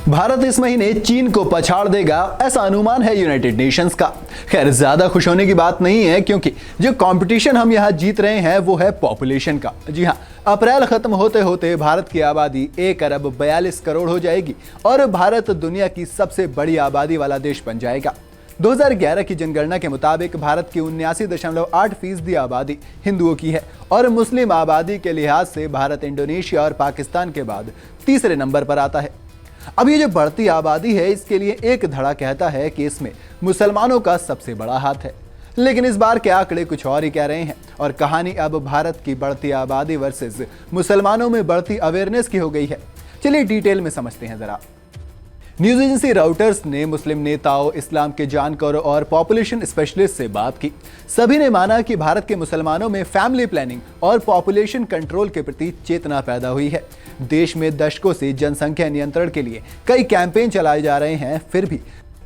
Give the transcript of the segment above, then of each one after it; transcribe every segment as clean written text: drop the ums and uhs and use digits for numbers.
भारत इस महीने चीन को पछाड़ देगा, ऐसा अनुमान है यूनाइटेड नेशंस का। खैर, ज्यादा खुश होने की बात नहीं है, क्योंकि जो कंपटीशन हम यहां जीत रहे हैं वो है पॉपुलेशन का। जी हां, अप्रैल खत्म होते होते भारत की आबादी 1 अरब 42 करोड़ हो जाएगी और भारत दुनिया की सबसे बड़ी आबादी वाला देश बन जाएगा। 2011 की जनगणना के मुताबिक भारत की 79.8% आबादी हिंदुओं की है और मुस्लिम आबादी के लिहाज से भारत इंडोनेशिया और पाकिस्तान के बाद तीसरे नंबर पर आता है। अब ये जो बढ़ती आबादी है, इसके लिए एक धड़ा कहता है कि इसमें मुसलमानों का सबसे बड़ा हाथ है, लेकिन इस बार के आंकड़े कुछ और ही कह रहे हैं और कहानी अब भारत की बढ़ती आबादी वर्सेस मुसलमानों में बढ़ती अवेयरनेस की हो गई है। चलिए डिटेल में समझते हैं जरा। न्यूज एजेंसी राउटर्स ने मुस्लिम नेताओं, इस्लाम के जानकारों और पॉपुलेशन स्पेशलिस्ट से बात की। सभी ने माना कि भारत के मुसलमानों में फैमिली प्लानिंग और पॉपुलेशन कंट्रोल के प्रति चेतना पैदा हुई है। देश में दशकों से जनसंख्या नियंत्रण के लिए कई कैंपेन चलाए जा रहे हैं, फिर भी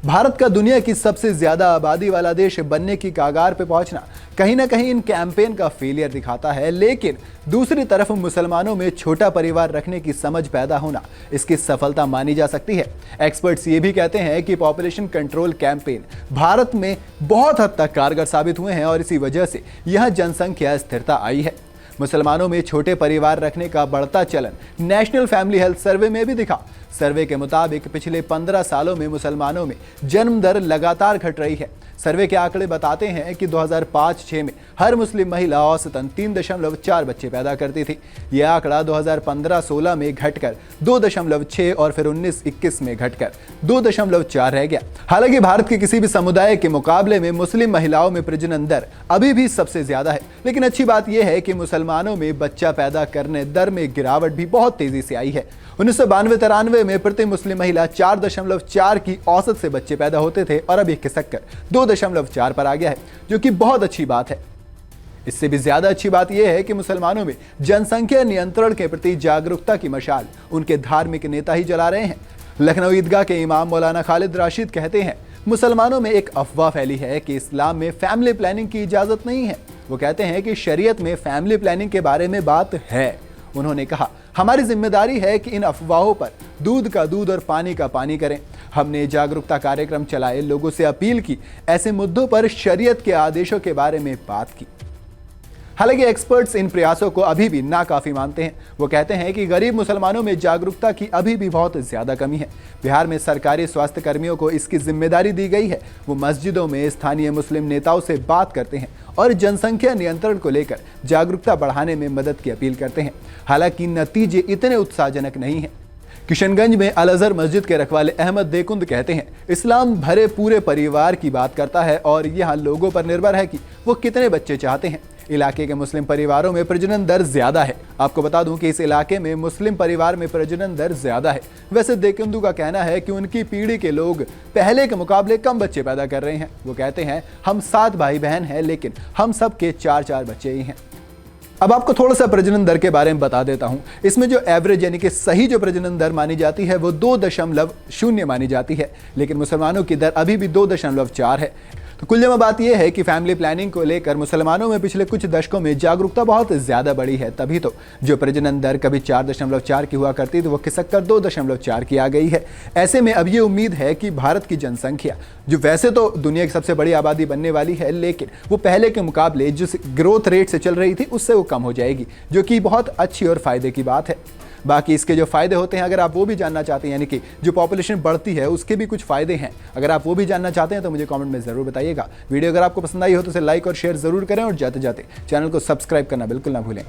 भारत का दुनिया की सबसे ज्यादा आबादी वाला देश बनने की कगार पे पहुंचना कहीं ना कहीं इन कैंपेन का फेलियर दिखाता है। लेकिन दूसरी तरफ मुसलमानों में छोटा परिवार रखने की समझ पैदा होना इसकी सफलता मानी जा सकती है। एक्सपर्ट्स ये भी कहते हैं कि पॉपुलेशन कंट्रोल कैंपेन भारत में बहुत हद तक कारगर साबित हुए हैं और इसी वजह से यह जनसंख्या स्थिरता आई है। मुसलमानों में छोटे परिवार रखने का बढ़ता चलन नेशनल फैमिली हेल्थ सर्वे में भी दिखा। सर्वे के मुताबिक पिछले 15 सालों में मुसलमानों में जन्म दर लगातार घट रही है। सर्वे के आंकड़े बताते हैं कि 2005-06 में हर मुस्लिम महिला औसतन 3.4 बच्चे पैदा करती थी। यह आंकड़ा 2015-16 में घटकर 2.6 और फिर 19-21 में घटकर 2.4 रह गया। हालांकि भारत के किसी भी समुदाय के मुकाबले में मुस्लिम महिलाओं में प्रजनन दर अभी भी सबसे ज्यादा है। लेकिन अच्छी बात यह है कि मुसलमानों में बच्चा पैदा करने दर में गिरावट भी बहुत तेजी से आई है। 1992-93 में प्रति मुस्लिम महिला 4.4 की औसत से बच्चे पैदा होते थे और अब यह खिसककर 2.4 पर आ गया है, जो कि बहुत अच्छी बात है। इससे भी ज्यादा अच्छी बात यह है कि मुसलमानों में जनसंख्या नियंत्रण के प्रति जागरूकता की मशाल उनके धार्मिक नेता ही जला रहे हैं। लखनऊ ईदगाह के इमाम मौलाना खालिद राशिद कहते हैं, मुसलमानों में एक अफवाह फैली है कि इस्लाम में फैमिली प्लानिंग की इजाजत नहीं है। वो कहते हैं कि शरीयत में फैमिली प्लानिंग के बारे में बात है। उन्होंने कहा, हमारी जिम्मेदारी है कि इन अफवाहों पर दूध का दूध और पानी का पानी करें। हमने जागरूकता कार्यक्रम चलाए, लोगों से अपील की, ऐसे मुद्दों पर शरीयत के आदेशों के बारे में बात की। हालांकि एक्सपर्ट्स इन प्रयासों को अभी भी नाकाफी मानते हैं। वो कहते हैं कि गरीब मुसलमानों में जागरूकता की अभी भी बहुत ज्यादा कमी है। बिहार में सरकारी स्वास्थ्य कर्मियों को इसकी जिम्मेदारी दी गई है। वो मस्जिदों में स्थानीय मुस्लिम नेताओं से बात करते हैं और जनसंख्या नियंत्रण को लेकर जागरूकता बढ़ाने में मदद की अपील करते हैं। हालांकि नतीजे इतने उत्साहजनक नहीं हैं। किशनगंज में अल अजहर मस्जिद के रखवाले अहमद देकुंद कहते हैं, इस्लाम भरे पूरे परिवार की बात करता है और यहाँ लोगों पर निर्भर है कि वो कितने बच्चे चाहते हैं। इलाके के मुस्लिम परिवारों में प्रजनन दर ज्यादा है। आपको बता दूं कि इस इलाके में मुस्लिम परिवार में प्रजनन दर ज्यादा है। वैसे देकुंदू का कहना है कि उनकी पीढ़ी के लोग पहले के मुकाबले कम बच्चे पैदा कर रहे हैं। वो कहते हैं, हम 7 भाई बहन हैं, लेकिन हम सबके 4-4 बच्चे ही हैं। अब आपको थोड़ा सा प्रजनन दर के बारे में बता देता हूं। इसमें जो एवरेज यानी कि सही जो प्रजनन दर मानी जाती है वो 2.0 मानी जाती है, लेकिन मुसलमानों की दर अभी भी 2.4 है। तो कुल जमा बात यह है कि फैमिली प्लानिंग को लेकर मुसलमानों में पिछले कुछ दशकों में जागरूकता बहुत ज्यादा बढ़ी है। तभी तो जो प्रजनन दर कभी 4.4 की हुआ करती थी वो खिसककर 2.4 की आ गई है। ऐसे में अब ये उम्मीद है कि भारत की जनसंख्या, जो वैसे तो दुनिया की सबसे बड़ी आबादी बनने वाली है, लेकिन वो पहले के मुकाबले जिस ग्रोथ रेट से चल रही थी उससे वो कम हो जाएगी, जो कि बहुत अच्छी और फायदे की बात है। बाकी इसके जो फायदे होते हैं, अगर आप वो भी जानना चाहते हैं, यानी कि जो पॉपुलेशन बढ़ती है उसके भी कुछ फायदे हैं, अगर आप वो भी जानना चाहते हैं तो मुझे कमेंट में जरूर बताइएगा। वीडियो अगर आपको पसंद आई हो तो इसे लाइक और शेयर जरूर करें और जाते जाते चैनल को सब्सक्राइब करना बिल्कुल ना भूलें।